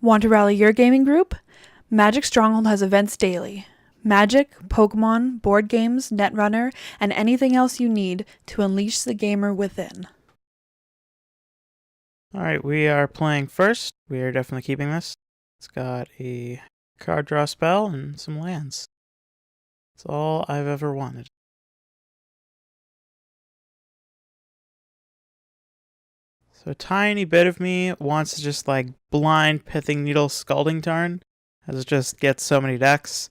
Want to rally your gaming group? Magic Stronghold has events daily. Magic, Pokemon, board games, Netrunner, and anything else you need to unleash the gamer within. Alright, we are playing first. We are definitely keeping this. It's got a card draw spell and some lands. That's all I've ever wanted. So a tiny bit of me wants to just like blind Pithing Needle Scalding Tarn, as it just gets so many decks.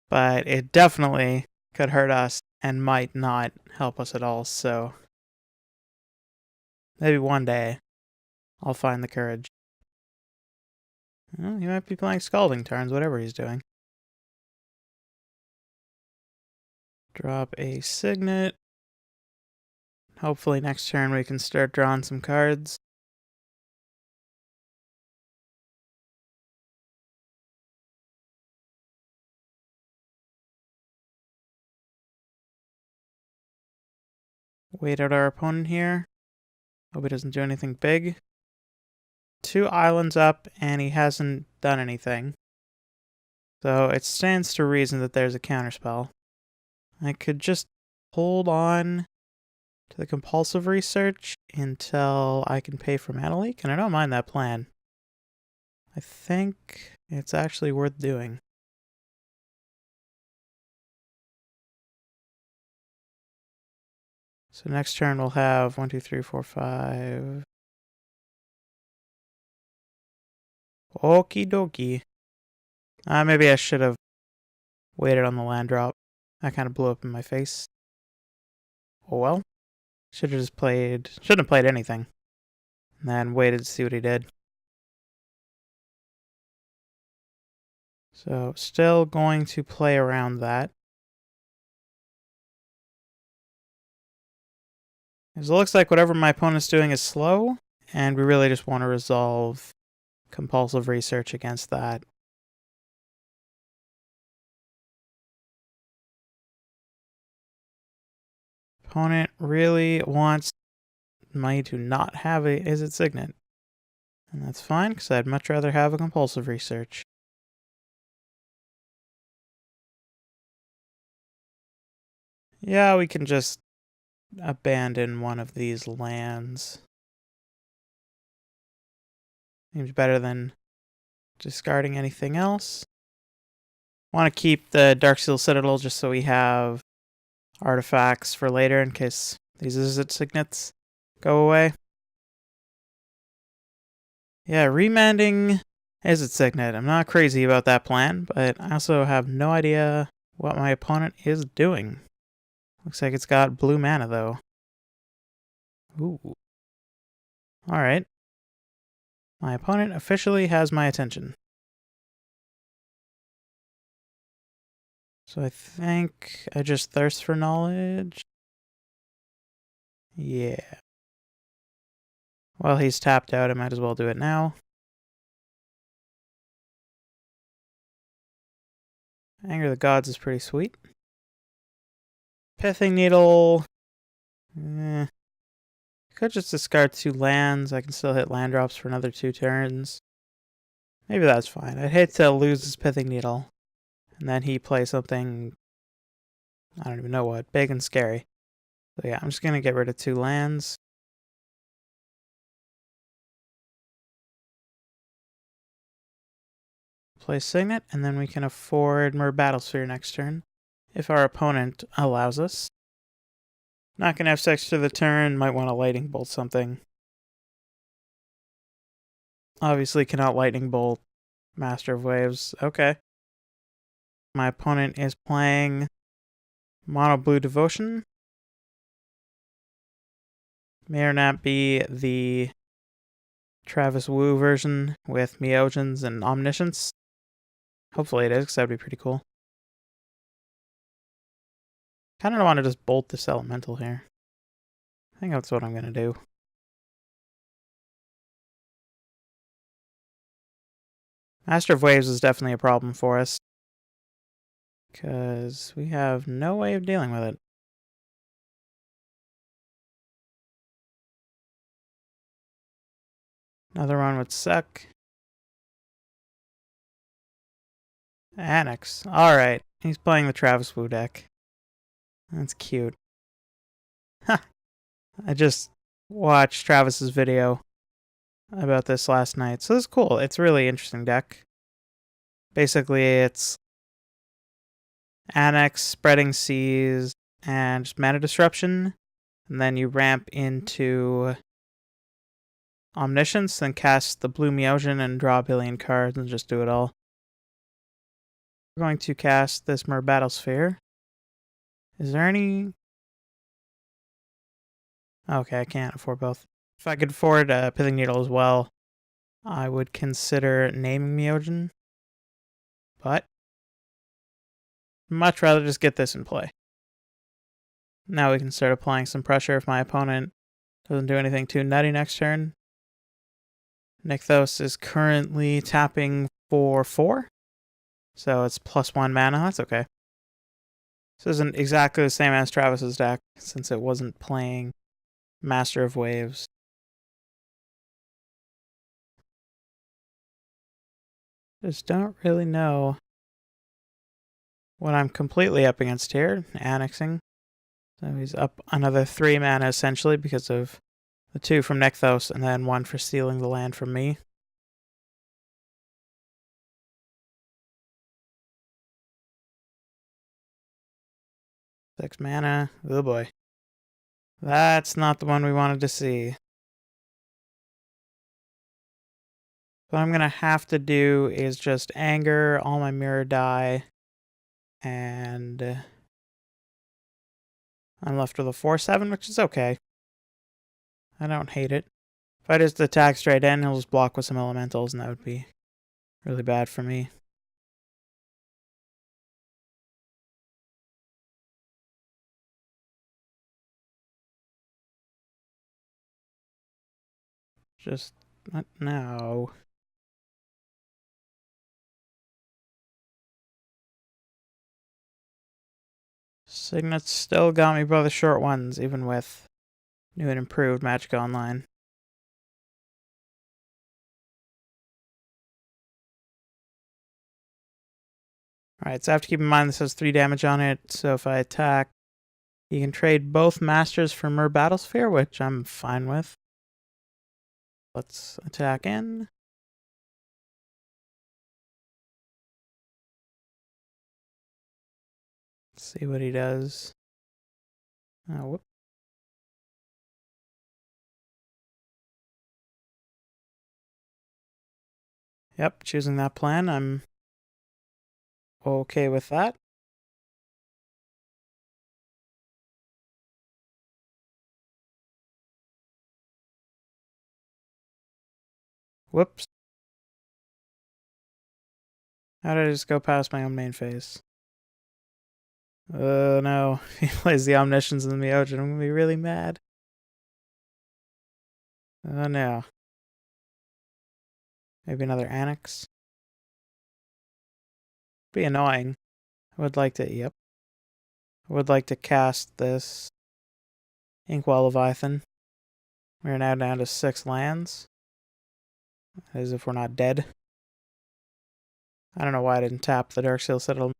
But it definitely could hurt us and might not help us at all, so maybe one day I'll find the courage. Well, he might be playing Scalding Tarns, whatever he's doing. Drop a Signet. Hopefully next turn we can start drawing some cards. Wait out our opponent here. Hope he doesn't do anything big. 2 islands up, and he hasn't done anything. So it stands to reason that there's a counterspell. I could just hold on to the compulsive research until I can pay for mana leak, and I don't mind that plan. I think it's actually worth doing. So next turn we'll have 1, 2, 3, 4, 5. Okie dokie. Maybe I should have waited on the land drop. That kind of blew up in my face. Oh well. Shouldn't have played anything. And then waited to see what he did. So still going to play around that. It looks like whatever my opponent's doing is slow, and we really just want to resolve compulsive research against that. Opponent really wants me to not have a Is It Signet. And that's fine, because I'd much rather have a compulsive research. Yeah, we can just abandon one of these lands. Seems better than discarding anything else. Want to keep the Darksteel Citadel just so we have artifacts for later in case these Is It Signets go away. Yeah, remanding Is It Signet. I'm not crazy about that plan, but I also have no idea what my opponent is doing. Looks like it's got blue mana, though. Ooh. Alright. My opponent officially has my attention. So I think I just thirst for knowledge. Yeah. Well, he's tapped out. I might as well do it now. Anger of the Gods is pretty sweet. Pithing Needle. Could just discard 2 lands. I can still hit land drops for another 2 turns. Maybe that's fine. I'd hate to lose his Pithing Needle. And then he plays something, I don't even know what, big and scary. So yeah, I'm just going to get rid of 2 lands. Play Signet, and then we can afford more Battlesphere next turn, if our opponent allows us. Not going to have sex to the turn, might want to Lightning Bolt something. Obviously cannot Lightning Bolt Master of Waves. Okay. My opponent is playing Mono Blue Devotion. May or not be the Travis Wu version with Myojins and Omniscience. Hopefully it is, because that would be pretty cool. Kind of want to just bolt this elemental here. I think that's what I'm going to do. Master of Waves is definitely a problem for us, because we have no way of dealing with it. Another one would suck. Annex. Alright. He's playing the Travis Wu deck. That's cute. Ha! I just watched Travis's video about this last night. So this is cool. It's a really interesting deck. Basically, it's Annex, Spreading Seas, and just Mana Disruption. And then you ramp into Omniscience, then cast the blue Myojin and draw a billion cards and just do it all. We're going to cast this Mer Battlesphere. Is there any... Okay, I can't afford both. If I could afford Pithing Needle as well, I would consider naming Myojin. But much rather just get this in play. Now we can start applying some pressure if my opponent doesn't do anything too nutty next turn. Nykthos is currently tapping for 4. So it's +1 mana. That's okay. This isn't exactly the same as Travis's deck, since it wasn't playing Master of Waves. Just don't really know what I'm completely up against here. Annexing. So he's up another 3 mana essentially because of the 2 from Nykthos and then 1 for stealing the land from me. Six mana. Oh boy. That's not the one we wanted to see. What I'm going to have to do is just anger all my mirror die. And I'm left with a 4/7, which is okay. I don't hate it. If I just attack straight in, he'll just block with some elementals, and that would be really bad for me. Just not now. Signets still got me by the short ones, even with new and improved Magic Online. Alright, so I have to keep in mind this has 3 damage on it, so if I attack, you can trade both Masters for Mer Battlesphere, which I'm fine with. Let's attack in. See what he does. Oh, whoop. Yep, choosing that plan. I'm okay with that. Whoops. How did I just go past my own main phase? Oh no, if he plays the Omniscience and the Myojin, I'm gonna be really mad. Oh no. Maybe another Annex. Be annoying. I would like to, yep. I would like to cast this Inkwell Leviathan. We're now down to 6 lands. As if we're not dead. I don't know why I didn't tap the Darksteel Citadel.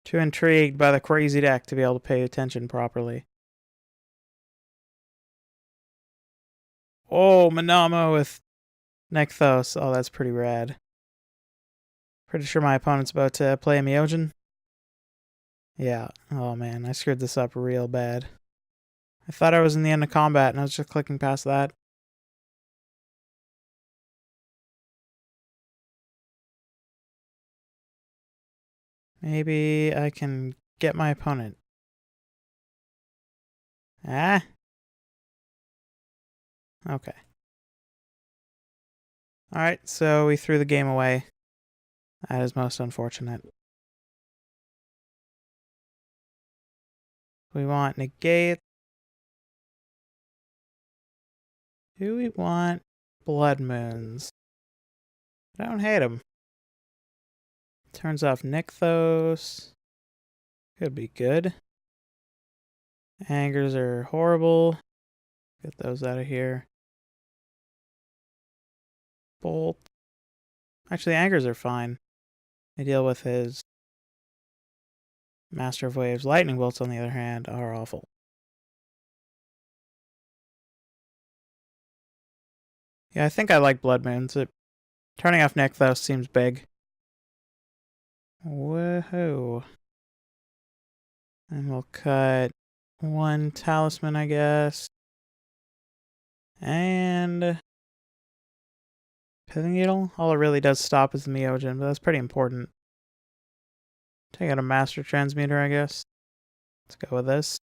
Too intrigued by the crazy deck to be able to pay attention properly. Oh, Manama with Nykthos. Oh, that's pretty rad. Pretty sure my opponent's about to play a Myojin. Yeah. Oh man, I screwed this up real bad. I thought I was in the end of combat and I was just clicking past that. Maybe I can get my opponent. Ah. Okay. Alright, so we threw the game away. That is most unfortunate. We want negate. Do we want blood moons? I don't hate them. Turns off Nykthos. Could be good. Angers are horrible. Get those out of here. Bolt. Actually, angers are fine. I deal with his Master of Waves. Lightning bolts, on the other hand, are awful. Yeah, I think I like Blood Moons. Turning off Nykthos seems big. Woohoo. And we'll cut one talisman, I guess. And Pithing Needle. All it really does stop is the Myojin, but that's pretty important. Take out a Master Transmuter, I guess. Let's go with this.